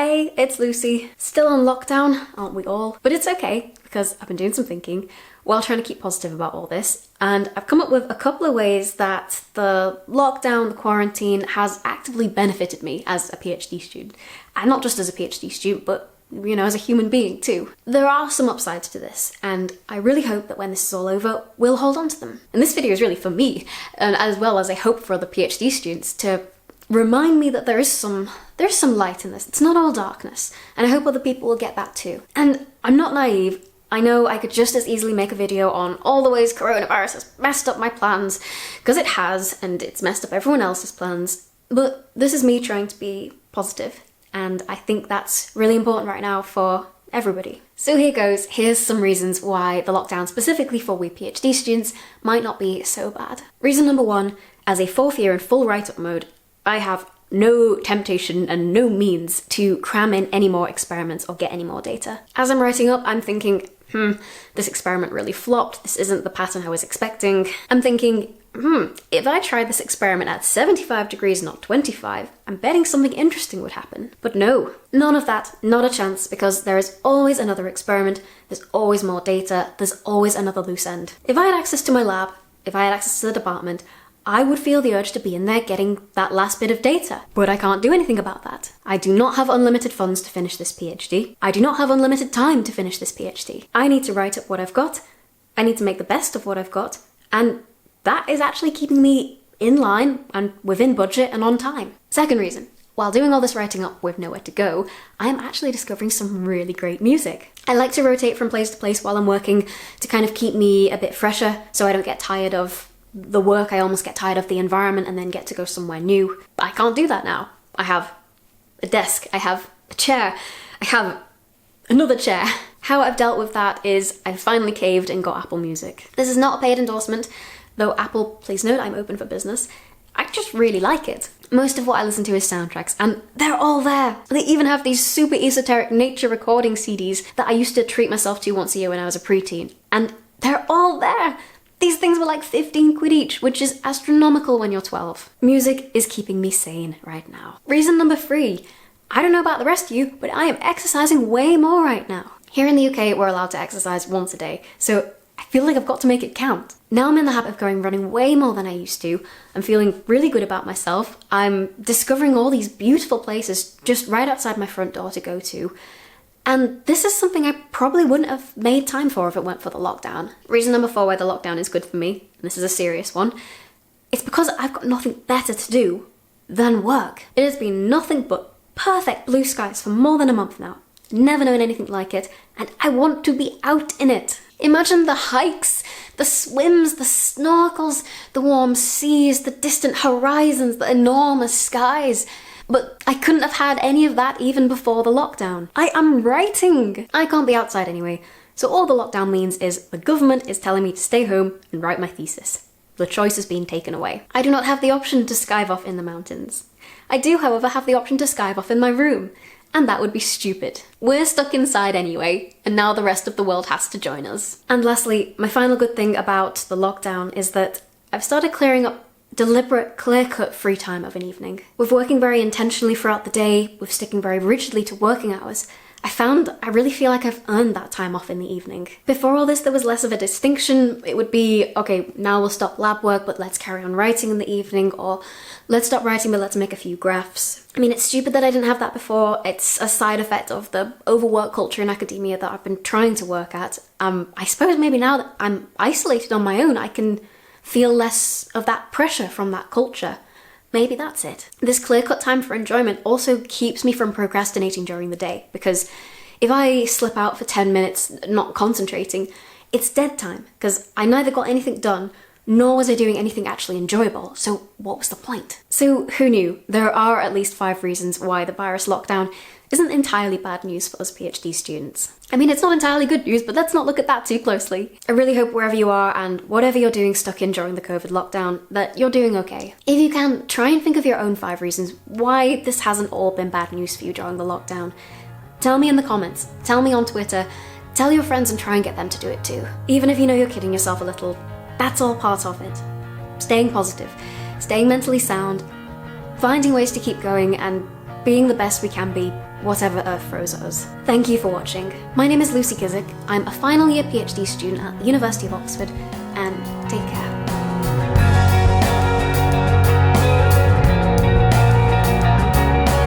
Hey, it's Lucy. Still on lockdown, aren't we all? But it's okay, because I've been doing some thinking while trying to keep positive about all this, and I've come up with a couple of ways that the lockdown, the quarantine, has actively benefited me as a PhD student. And not just as a PhD student, but as a human being too. There are some upsides to this, and I really hope that when this is all over, we'll hold on to them. And this video is really for me, and as well as I hope for other PhD students to remind me that there's some light in this. It's not all darkness, and I hope other people will get that too. And I'm not naive. I know I could just as easily make a video on all the ways coronavirus has messed up my plans, because it has, and it's messed up everyone else's plans, but this is me trying to be positive, and I think that's really important right now for everybody. So here goes. Here's some reasons why the lockdown specifically for we PhD students might not be so bad. Reason number one, as a fourth year in full write-up mode, I have no temptation and no means to cram in any more experiments or get any more data. As I'm writing up, I'm thinking, this experiment really flopped, this isn't the pattern I was expecting. I'm thinking, if I tried this experiment at 75 degrees, not 25, I'm betting something interesting would happen. But no, none of that, not a chance, because there is always another experiment, there's always more data, there's always another loose end. If I had access to my lab, if I had access to the department, I would feel the urge to be in there getting that last bit of data. But I can't do anything about that. I do not have unlimited funds to finish this PhD. I do not have unlimited time to finish this PhD. I need to write up what I've got. I need to make the best of what I've got. And that is actually keeping me in line and within budget and on time. Second reason. While doing all this writing up with nowhere to go, I am actually discovering some really great music. I like to rotate from place to place while I'm working to kind of keep me a bit fresher so I don't get tired of the work. I almost get tired of the environment and then get to go somewhere new. But I can't do that now. I have a desk, I have a chair, I have another chair. How I've dealt with that is I finally caved and got Apple Music. This is not a paid endorsement, though Apple, please note, I'm open for business. I just really like it. Most of what I listen to is soundtracks, and they're all there. They even have these super esoteric nature recording CDs that I used to treat myself to once a year when I was a preteen, and they're all there. These things were like 15 quid each, which is astronomical when you're 12. Music is keeping me sane right now. Reason number 3. I don't know about the rest of you, but I am exercising way more right now. Here in the UK, we're allowed to exercise once a day, so I feel like I've got to make it count. Now I'm in the habit of going running way more than I used to. I'm feeling really good about myself. I'm discovering all these beautiful places just right outside my front door to go to. And this is something I probably wouldn't have made time for if it weren't for the lockdown. Reason number 4 why the lockdown is good for me, and this is a serious one, it's because I've got nothing better to do than work. It has been nothing but perfect blue skies for more than a month now. Never known anything like it, and I want to be out in it. Imagine the hikes, the swims, the snorkels, the warm seas, the distant horizons, the enormous skies. But I couldn't have had any of that even before the lockdown. I am writing! I can't be outside anyway, so all the lockdown means is the government is telling me to stay home and write my thesis. The choice has been taken away. I do not have the option to skive off in the mountains. I do, however, have the option to skive off in my room, and that would be stupid. We're stuck inside anyway, and now the rest of the world has to join us. And lastly, my final good thing about the lockdown is that I've started clearing up deliberate, clear-cut free time of an evening. With working very intentionally throughout the day, with sticking very rigidly to working hours, I found I really feel like I've earned that time off in the evening. Before all this, there was less of a distinction. It would be, okay, now we'll stop lab work, but let's carry on writing in the evening, or let's stop writing, but let's make a few graphs. I mean, it's stupid that I didn't have that before. It's a side effect of the overwork culture in academia that I've been trying to work at. I suppose maybe now that I'm isolated on my own, I can feel less of that pressure from that culture. Maybe that's it. This clear-cut time for enjoyment also keeps me from procrastinating during the day, because if I slip out for 10 minutes not concentrating, it's dead time, because I neither got anything done, nor was I doing anything actually enjoyable, so what was the point? So who knew? There are at least 5 reasons why the virus lockdown isn't entirely bad news for us PhD students. I mean, it's not entirely good news, but let's not look at that too closely. I really hope wherever you are and whatever you're doing stuck in during the COVID lockdown, that you're doing okay. If you can, try and think of your own 5 reasons why this hasn't all been bad news for you during the lockdown. Tell me in the comments, tell me on Twitter, tell your friends and try and get them to do it too. Even if you know you're kidding yourself a little, that's all part of it. Staying positive, staying mentally sound, finding ways to keep going and being the best we can be whatever Earth throws at us. Thank you for watching. My name is Lucy Kissick. I'm a final year PhD student at the University of Oxford, and take care.